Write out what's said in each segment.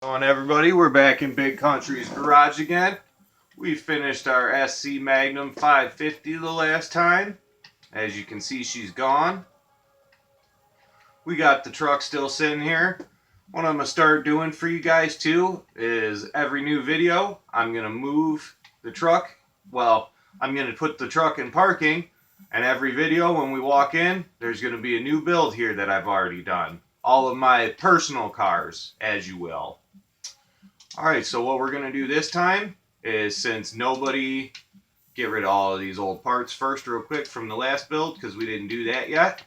On everybody, we're back in Big Country's garage again. We finished our SC Magnum 550 the last time. As you can see, she's gone. We got the truck still sitting here. What I'm going to start doing for you guys too is every new video, I'm going to move the truck. Well, I'm going to put the truck in parking, and every video when we walk in, there's going to be a new build here that I've already done. All of my personal cars, as you will. Alright, so what we're going to do this time is, since nobody, get rid of all of these old parts first real quick from the last build because we didn't do that yet.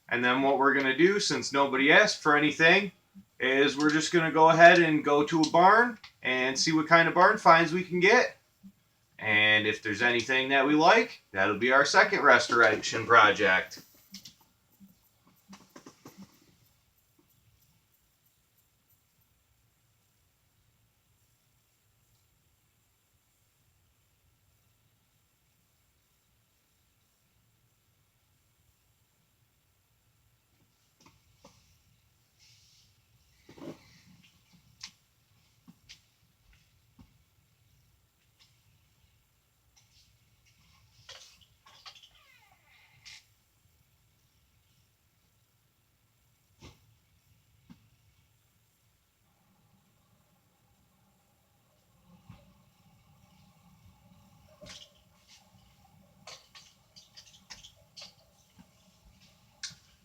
And then what we're going to do, since nobody asked for anything, is we're just going to go ahead and go to a barn and see what kind of barn finds we can get. And if there's anything that we like, that'll be our second restoration project.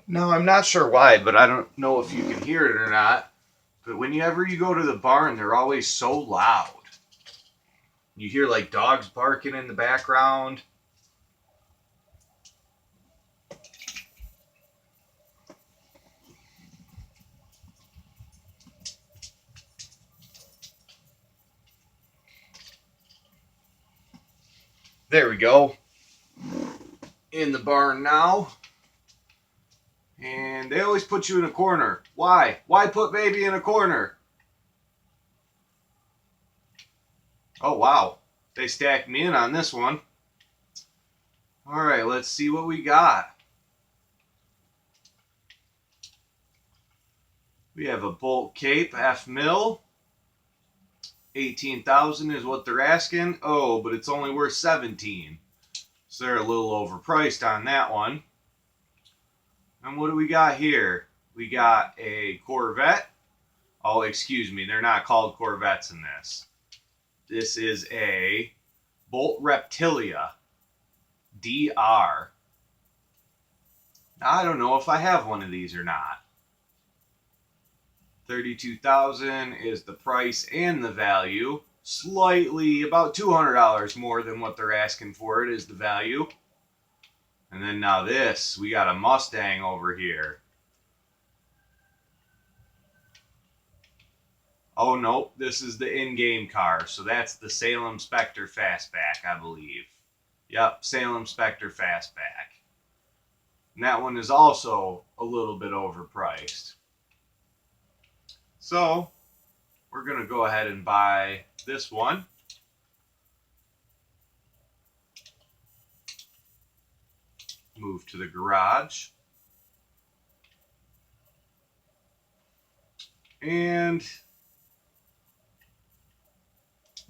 Now, I'm not sure why, but I don't know if you can hear it or not, but whenever you go to the barn, they're always so loud. You hear like dogs barking in the background. There we go. In the barn now. And they always put you in a corner. Why? Why put baby in a corner? Oh, wow. They stacked me in on this one. All right, let's see what we got. We have a Bolt Cape F mil. 18,000 is what they're asking. Oh, but it's only worth 17. So they're a little overpriced on that one. And what do we got here? We got a Corvette. Oh, excuse me, they're not called Corvettes in this. This is a Bolt Reptilia DR. Now, I don't know if I have one of these or not. 32,000 is the price and the value. Slightly, about $200 more than what they're asking for it is the value. And then now this, we got a Mustang over here. Oh, nope, this is the in-game car. So that's the Salem Spectre Fastback, I believe. Yep, Salem Spectre Fastback. And that one is also a little bit overpriced. So, we're going to go ahead and buy this one. Move to the garage. And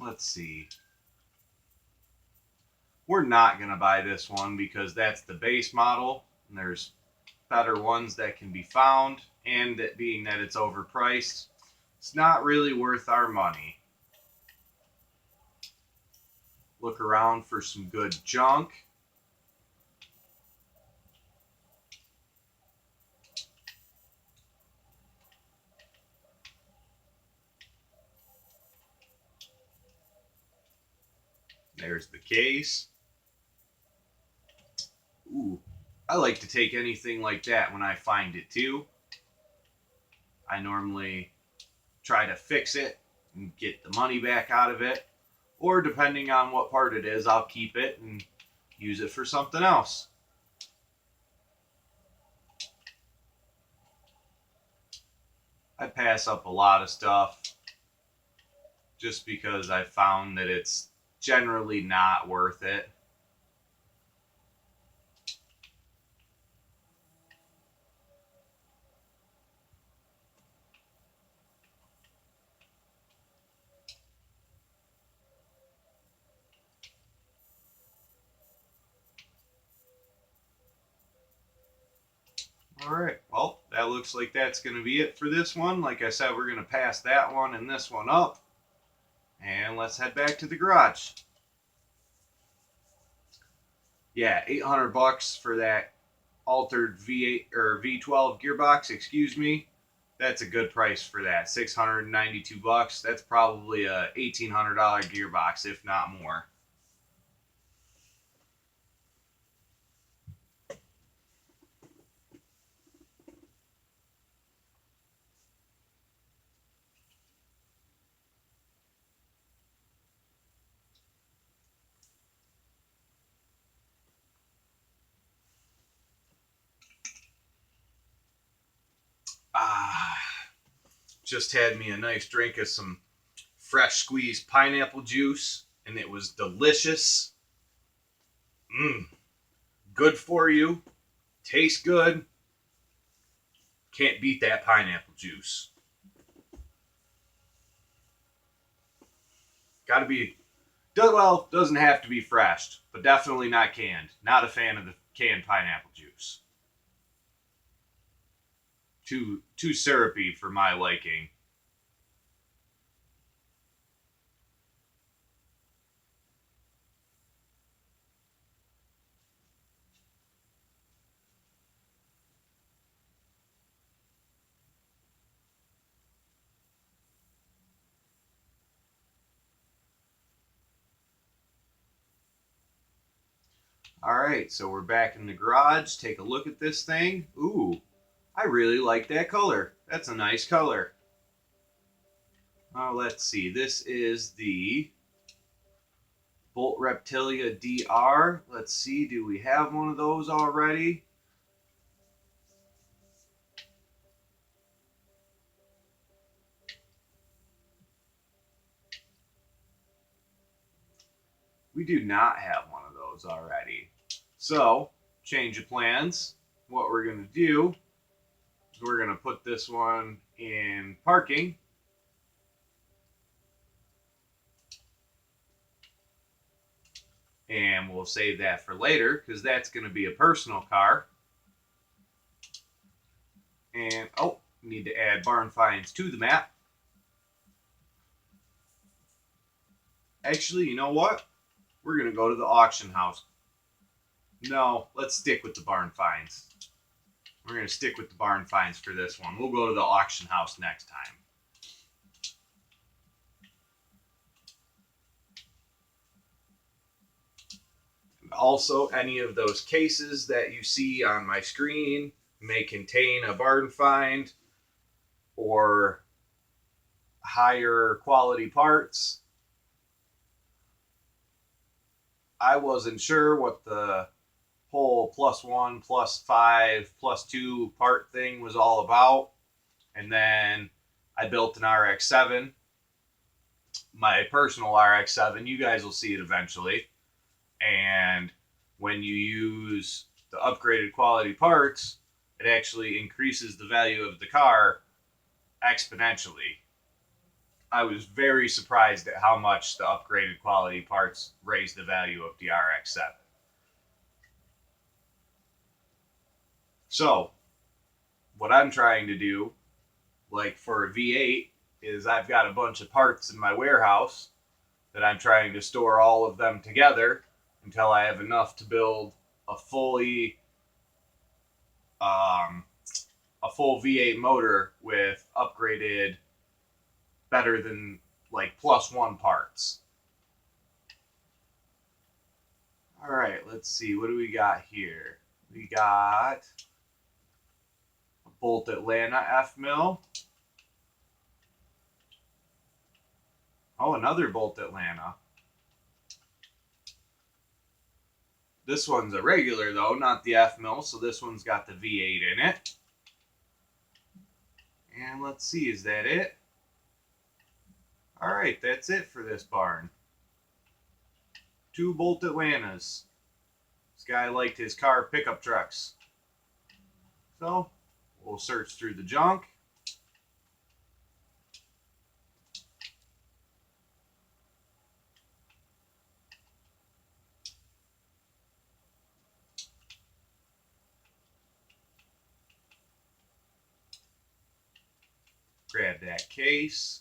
let's see. We're not going to buy this one because that's the base model. And there's better ones that can be found. And that being that it's overpriced, it's not really worth our money. Look around for some good junk. There's the case. Ooh, I like to take anything like that when I find it too. I normally try to fix it and get the money back out of it. Or depending on what part it is, I'll keep it and use it for something else. I pass up a lot of stuff just because I found that it's generally not worth it. All right, well, that looks like that's going to be it for this one. Like I said, we're going to pass that one and this one up. And let's head back to the garage. Yeah, 800 bucks for that altered V8 or V12 gearbox, excuse me. That's a good price for that. 692 bucks. That's probably a $1,800 gearbox, if not more. Ah, just had me a nice drink of some fresh squeezed pineapple juice, and it was delicious. Good for you. Tastes good. Can't beat that pineapple juice. Gotta be, well, doesn't have to be fresh, but definitely not canned. Not a fan of the canned pineapple juice. Too syrupy for my liking. All right, so we're back in the garage. Take a look at this thing. Ooh, I really like that color. That's a nice color. Let's see. This is the Bolt Reptilia DR. Let's see. Do we have one of those already? We do not have one of those already. So, change of plans. What we're going to do is we're going to put this one in parking. And we'll save that for later because that's going to be a personal car. And, oh, need to add barn finds to the map. Actually, you know what? We're going to go to the auction house. No, let's stick with the barn finds. We're going to stick with the barn finds for this one. We'll go to the auction house next time. Also, any of those cases that you see on my screen may contain a barn find or higher quality parts. I wasn't sure what the whole +1, +5, +2 part thing was all about. And then I built an RX-7, my personal RX-7. You guys will see it eventually. And when you use the upgraded quality parts, it actually increases the value of the car exponentially. I was very surprised at how much the upgraded quality parts raised the value of the RX-7. So, what I'm trying to do, like for a V8, is I've got a bunch of parts in my warehouse that I'm trying to store all of them together until I have enough to build a fully a full V8 motor with upgraded, better than like +1 parts. All right, let's see. What do we got here? We got a Bolt Atlanta F mill. Oh, another Bolt Atlanta. This one's a regular though, not the F mill, so this one's got the V8 in it. And let's see, is that it? All right, that's it for this barn. 2 Bolt Atlantas. This guy liked his car pickup trucks. So, we'll search through the junk. Grab that case.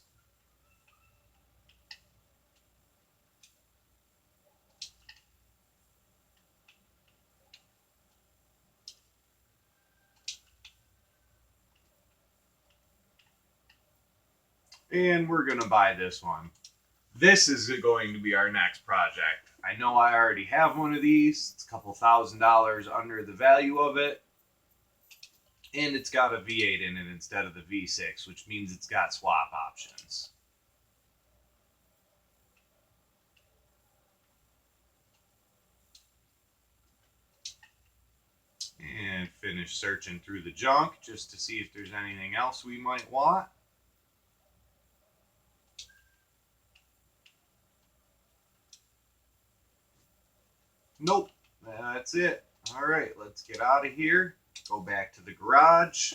And we're going to buy this one. This is going to be our next project. I know I already have one of these. It's a couple $1,000s under the value of it. And it's got a V8 in it instead of the V6, which means it's got swap options. And finish searching through the junk just to see if there's anything else we might want. Nope, that's it. All right, let's get out of here. Go back to the garage.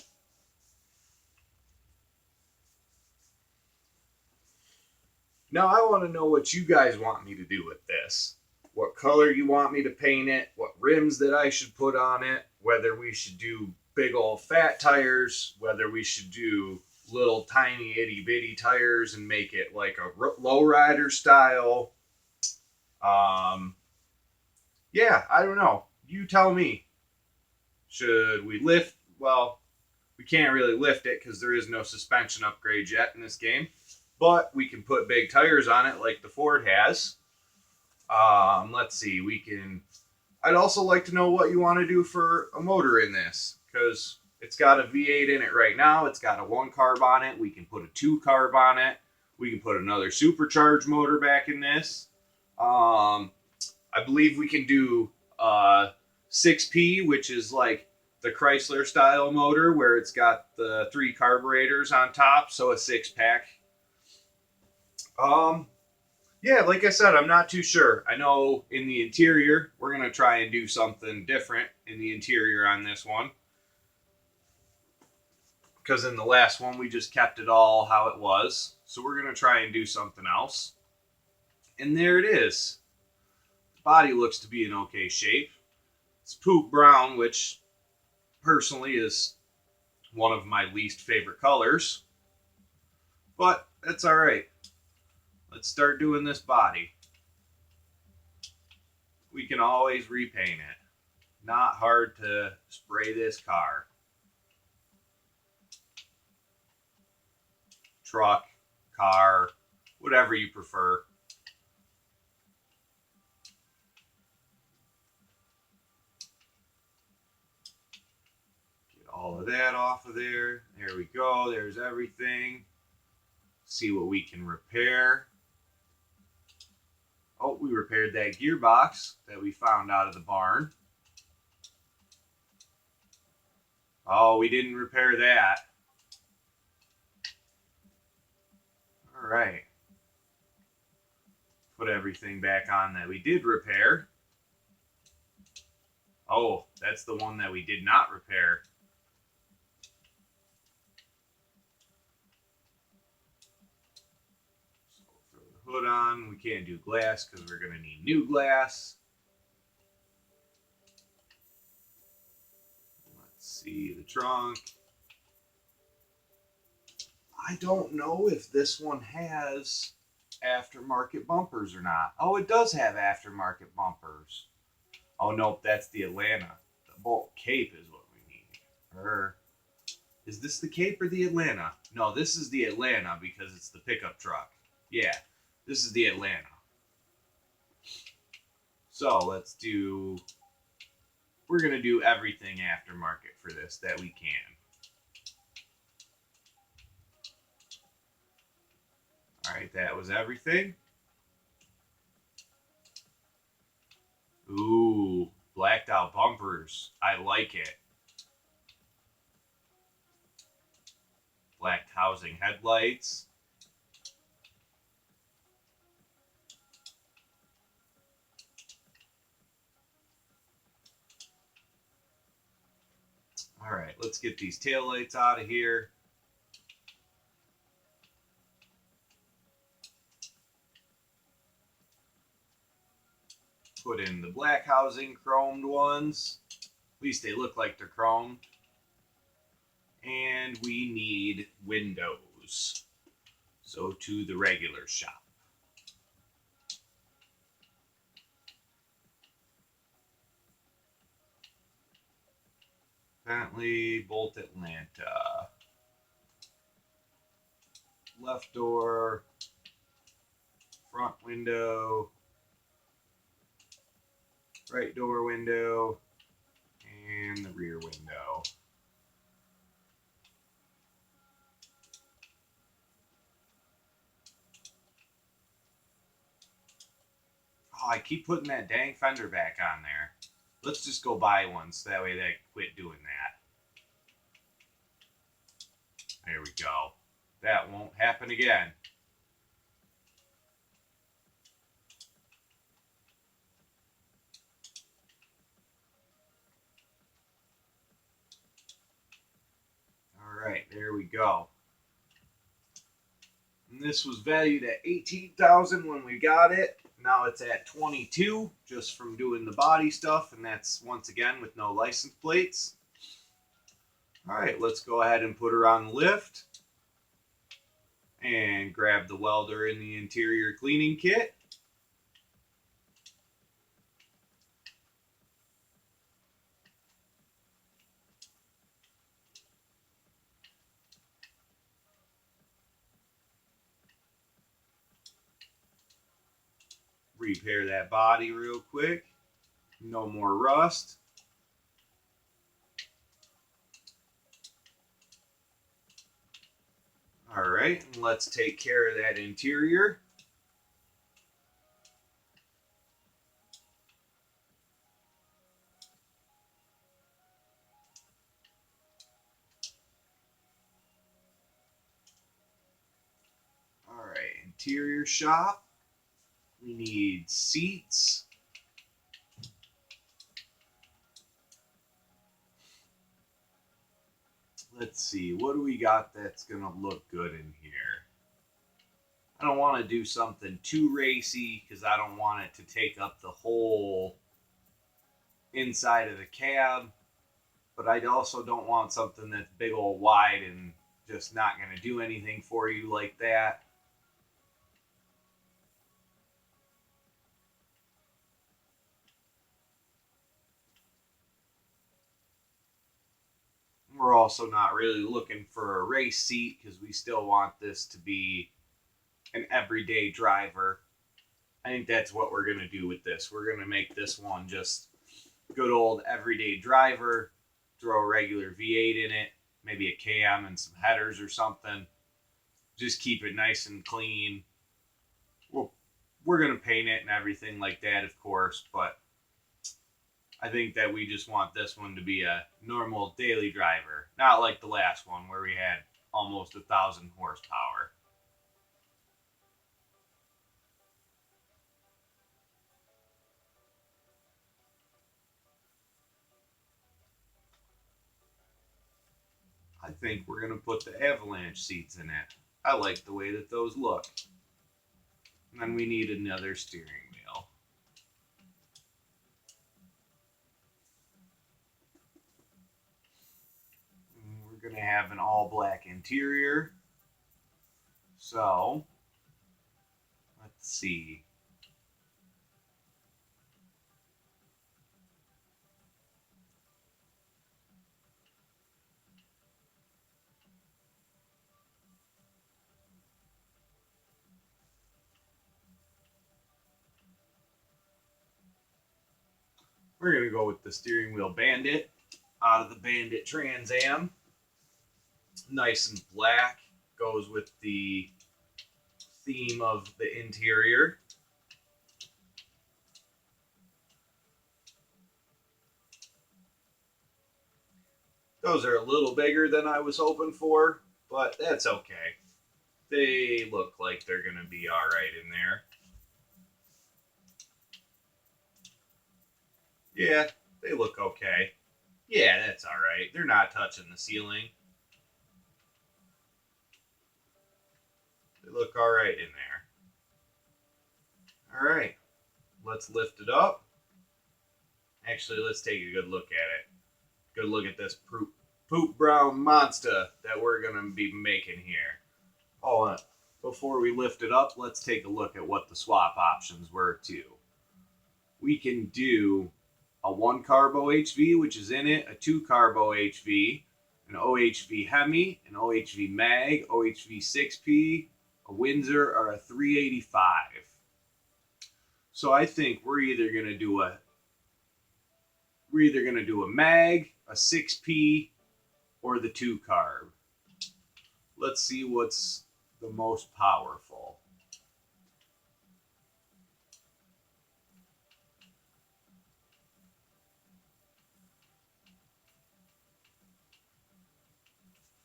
Now I want to know what you guys want me to do with this. What color you want me to paint it, what rims that I should put on it, whether we should do big old fat tires, whether we should do little tiny itty bitty tires and make it like a lowrider style. Yeah, I don't know. You tell me. Should we lift? Well, we can't really lift it because there is no suspension upgrade yet in this game. But we can put big tires on it like the Ford has. Let's see. We can. I'd also like to know what you want to do for a motor in this, because it's got a V8 in it right now. It's got a 1 carb on it. We can put a 2 carb on it. We can put another supercharged motor back in this. I believe we can do 6P, which is like the Chrysler style motor where it's got the 3 carburetors on top, so a 6-pack. Yeah, like I said, I'm not too sure. I know in the interior, we're going to try and do something different in the interior on this one. Because in the last one, we just kept it all how it was. So we're going to try and do something else. And there it is. The body looks to be in okay shape. It's poop brown, which personally is one of my least favorite colors. But that's all right. Let's start doing this body. We can always repaint it. Not hard to spray this car. Truck, car, whatever you prefer. Get all of that off of there. There we go. There's everything. See what we can repair. Oh, we repaired that gearbox that we found out of the barn. Oh, we didn't repair that. All right. Put everything back on that we did repair. Oh, that's the one that we did not repair. So throw the hood on. We can't do glass because we're going to need new glass. Let's see the trunk. I don't know if this one has aftermarket bumpers or not. Oh, it does have aftermarket bumpers. Oh, nope, that's the Atlanta. The Bolt Cape is what we need. Or is this the Cape or the Atlanta? No, this is the Atlanta because it's the pickup truck. Yeah, this is the Atlanta. So let's do... We're going to do everything aftermarket for this that we can. All right, that was everything. Ooh, blacked out bumpers. I like it. Blacked housing headlights. All right, let's get these taillights out of here. Put in the black housing chromed ones. At least they look like they're chromed. And we need windows. goes. So to the regular shop. Bentley, Bolt Atlanta. Left door, front window, right door window, and the rear window. Oh, I keep putting that dang fender back on there. Let's just go buy one so that way they quit doing that. There we go. That won't happen again. Alright, there we go. And this was valued at $18,000 when we got it. Now it's at $22,000 just from doing the body stuff, and that's once again with no license plates. Alright, let's go ahead and put her on the lift. And grab the welder in the interior cleaning kit. Repair that body real quick. No more rust. Alright, and let's take care of that interior. Alright, interior shop. We need seats. Let's see, what do we got that's going to look good in here? I don't want to do something too racy because I don't want it to take up the whole inside of the cab. But I also don't want something that's big old wide and just not going to do anything for you like that. We're also not really looking for a race seat because we still want this to be an everyday driver. I think that's what we're going to do with this. We're going to make this one just good old everyday driver, throw a regular V8 in it, maybe a cam and some headers or something. Just keep it nice and clean. Well, we're going to paint it and everything like that, of course, but I think that we just want this one to be a normal daily driver, not like the last one where we had almost 1,000 horsepower. I think we're going to put the avalanche seats in it. I like the way that those look. And then we need another steering wheel. And we're going to have an all black interior. So, let's see. We're going to go with the steering wheel Bandit out of the Bandit Trans Am. Nice and black. Goes with the theme of the interior. Those are a little bigger than I was hoping for, but that's okay. They look like they're going to be alright in there. Yeah, they look okay. Yeah, that's alright. They're not touching the ceiling. They look alright in there. Alright, let's lift it up. Actually, let's take a good look at it. Good look at this poop brown monster that we're going to be making here. Oh, before we lift it up, let's take a look at what the swap options were too. We can do a 1 carb OHV, which is in it, a 2 carb OHV, an OHV Hemi, an OHV Mag, OHV 6P, a Windsor, or a 385. So I think we're either gonna do a Mag, a 6P, or the 2 carb. Let's see what's the most powerful.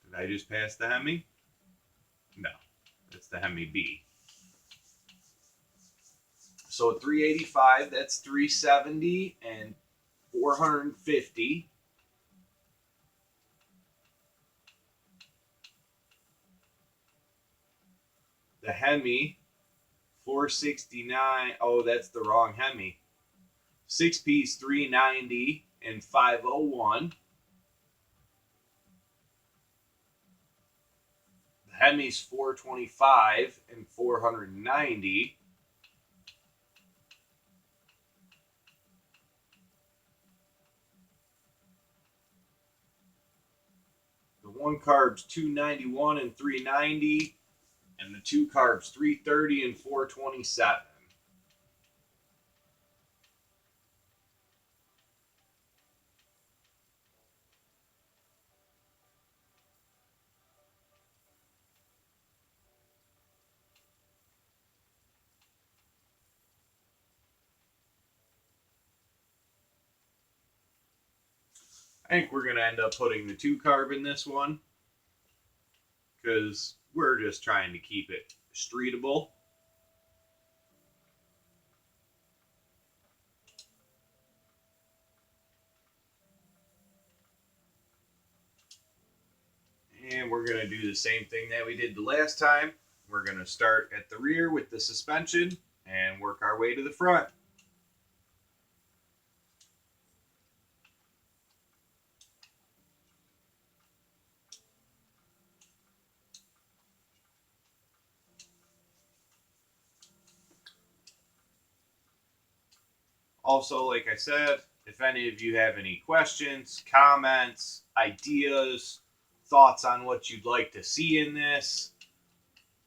Did I just pass the Hemi? No, it's the Hemi B. So 385, that's 370 and 450. The Hemi, 469. Oh, that's the wrong Hemi. 6P's 390 and 501. The Hemi's 425 and 490. The 1 carb's 291 and 390. And the 2 carb's 330 and 427. I think we're going to end up putting the 2 carb in this one because we're just trying to keep it streetable. And we're going to do the same thing that we did the last time. We're going to start at the rear with the suspension and work our way to the front. Also, like I said, if any of you have any questions, comments, ideas, thoughts on what you'd like to see in this,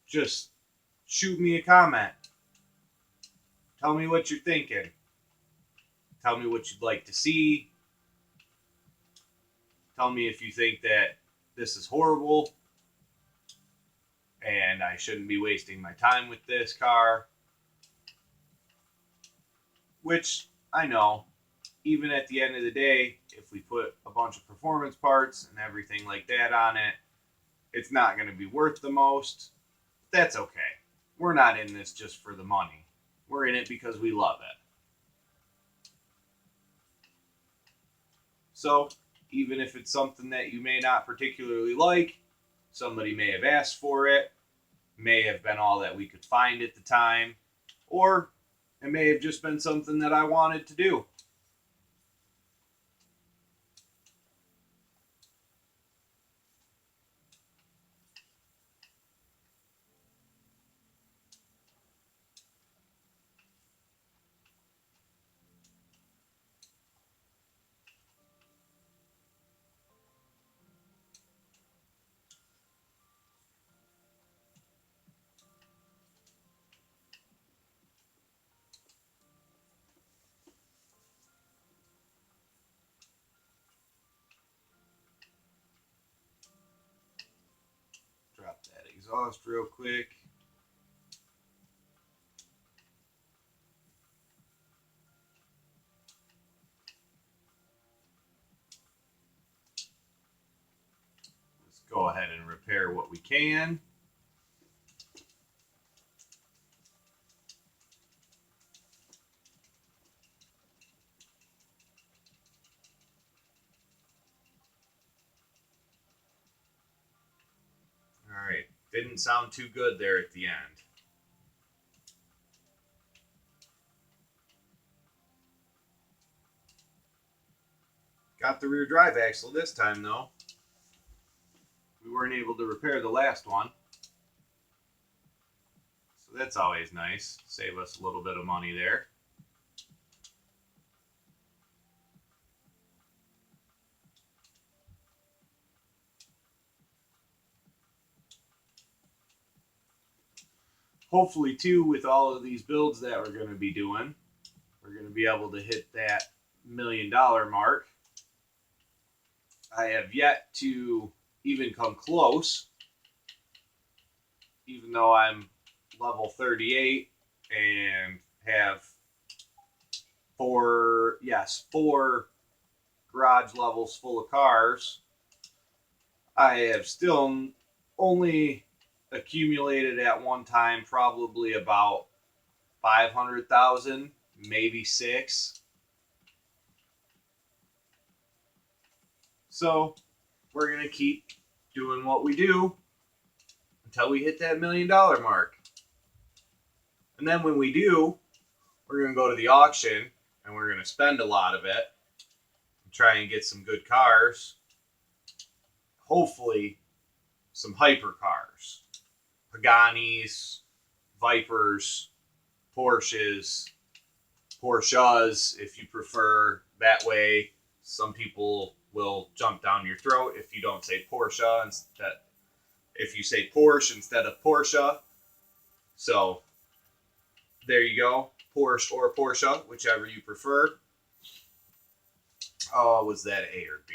just shoot me a comment. Tell me what you're thinking. Tell me what you'd like to see. Tell me if you think that this is horrible and I shouldn't be wasting my time with this car. Which I know, even at the end of the day, if we put a bunch of performance parts and everything like that on it, it's not going to be worth the most. That's okay. We're not in this just for the money. We're in it because we love it. So, even if it's something that you may not particularly like, somebody may have asked for it, may have been all that we could find at the time, or it may have just been something that I wanted to do. Drop that exhaust real quick. Let's go ahead and repair what we can. All right, didn't sound too good there at the end. Got the rear drive axle this time though. We weren't able to repair the last one. That's always nice. Save us a little bit of money there. Hopefully, too, with all of these builds that we're going to be doing, we're going to be able to hit that $1 million mark. I have yet to even come close, even though I'm level 38 and have four garage levels full of cars. I have still only accumulated at one time probably about 500,000, maybe 6. So we're going to keep doing what we do until we hit that $1 million mark. And then when we do, we're going to go to the auction and we're going to spend a lot of it and try and get some good cars. Hopefully, some hypercars, Paganis, Vipers, Porsches, if you prefer. That way, some people will jump down your throat if you don't say Porsche instead. If you say Porsche instead of Porsche. So there you go, Porsche or Porsche, whichever you prefer. Oh, was that A or B?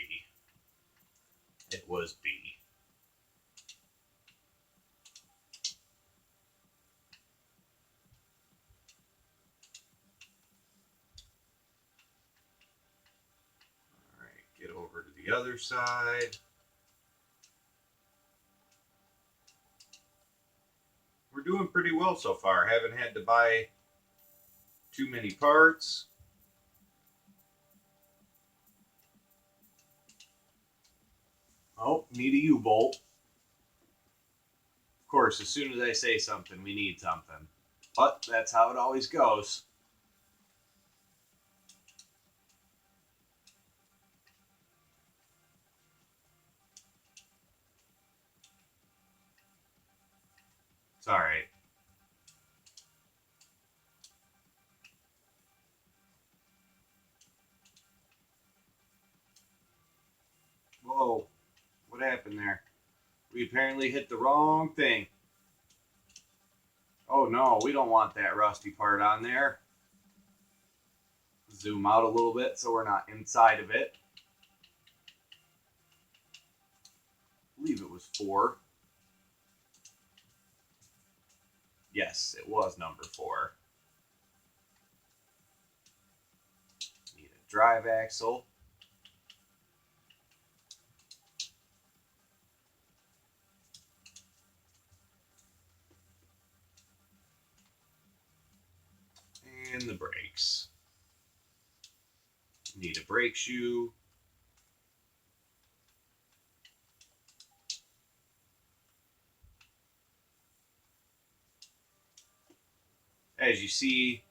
It was B. All right, get over to the other side. We're doing pretty well so far. Haven't had to buy too many parts. Oh, need a U-bolt. Of course, as soon as I say something, we need something. But that's how it always goes. It's all right. Whoa, what happened there? We apparently hit the wrong thing. Oh no, we don't want that rusty part on there. Zoom out a little bit so we're not inside of it. I believe it was 4. Yes, it was number 4. Need a drive axle. And the brakes. Need a brake shoe. As you see,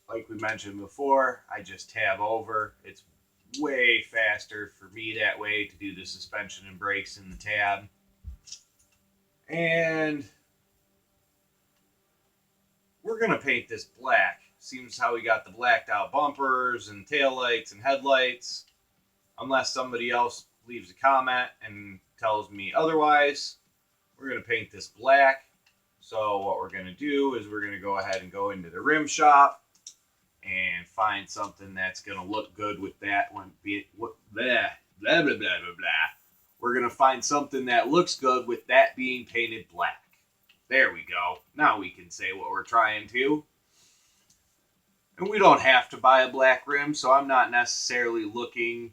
like we mentioned before, I just tab over. It's way faster for me that way to do the suspension and brakes in the tab. And we're going to paint this black. Seems how we got the blacked out bumpers and taillights and headlights. Unless somebody else leaves a comment and tells me otherwise, we're going to paint this black. So what we're going to do is we're going to go ahead and go into the rim shop and find something that's going to look good with that one. Blah, blah, blah, blah, blah, blah. We're going to find something that looks good with that being painted black. There we go. Now we can say what we're trying to. And we don't have to buy a black rim, so I'm not necessarily looking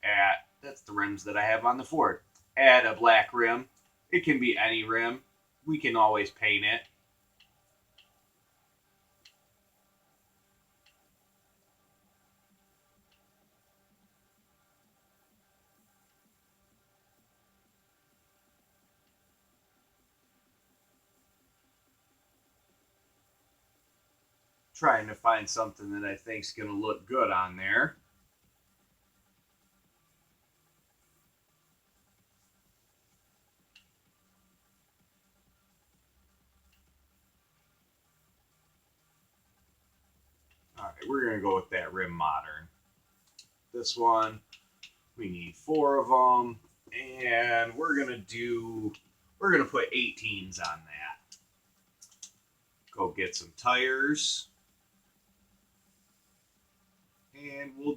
at, that's the rims that I have on the Ford, add a black rim. It can be any rim. We can always paint it. Trying to find something that I think is going to look good on there. Alright, we're going to go with that Rim Modern. This one, we need 4 of them. And we're going to put 18s on that. Go get some tires. And we'll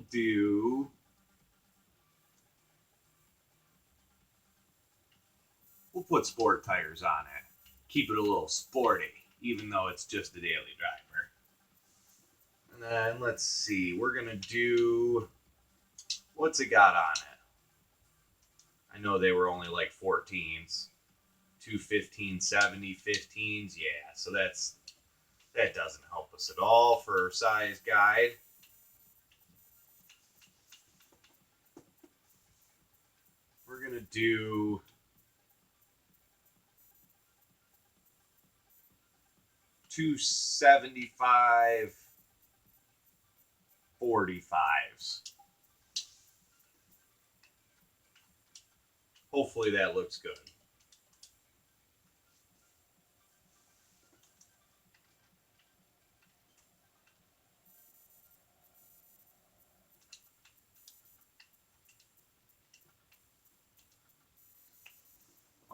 put sport tires on it. Keep it a little sporty, even though it's just a daily driver. And then let's see, we're going to do, what's it got on it? I know they were only like 14s. 2 1570 15s. Yeah, so that doesn't help us at all for our size guide. We're going to do 275 45s. Hopefully that looks good.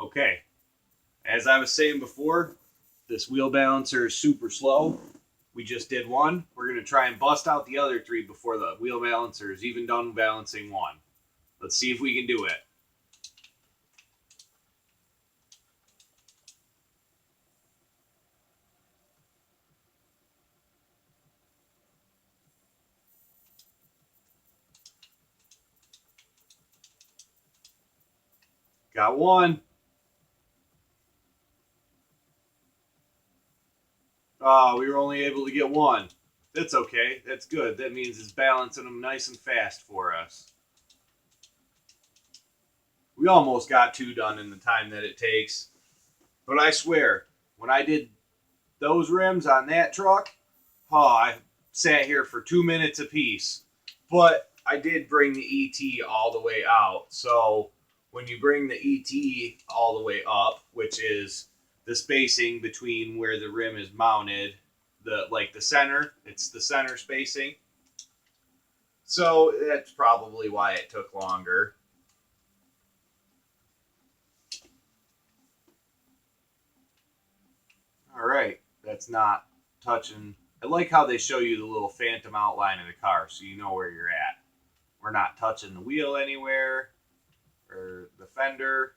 Okay, as I was saying before, this wheel balancer is super slow. We just did one. We're going to try and bust out the other 3 before the wheel balancer is even done balancing one. Let's see if we can do it. Got one. Oh, we were only able to get one. That's okay. That's good. That means it's balancing them nice and fast for us. We almost got 2 done in the time that it takes. But I swear, when I did those rims on that truck, I sat here for 2 minutes apiece. But I did bring the ET all the way out. So when you bring the ET all the way up, which is the spacing between where the rim is mounted, the center, it's the center spacing. So that's probably why it took longer. All right, that's not touching. I like how they show you the little phantom outline of the car so you know where you're at. We're not touching the wheel anywhere or the fender.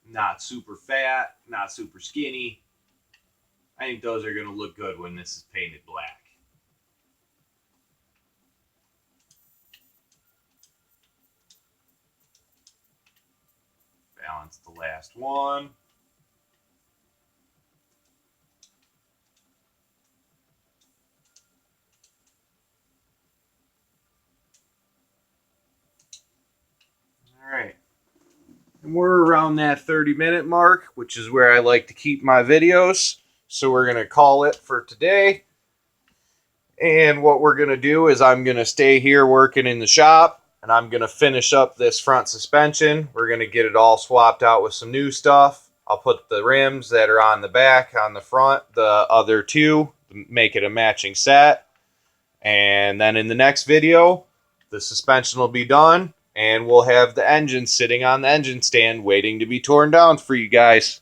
Not super fat, not super skinny. I think those are going to look good when this is painted black. Balance the last one. All right. And we're around that 30-minute mark, which is where I like to keep my videos. So we're going to call it for today. And what we're going to do is I'm going to stay here working in the shop. And I'm going to finish up this front suspension. We're going to get it all swapped out with some new stuff. I'll put the rims that are on the back on the front, the other 2, make it a matching set. And then in the next video, the suspension will be done. And we'll have the engine sitting on the engine stand waiting to be torn down for you guys.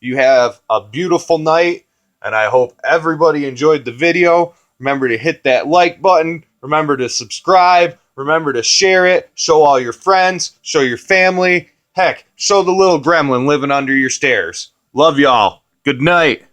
You have a beautiful night, and I hope everybody enjoyed the video. Remember to hit that like button. Remember to subscribe. Remember to share it. Show all your friends. Show your family. Heck, show the little gremlin living under your stairs. Love y'all. Good night.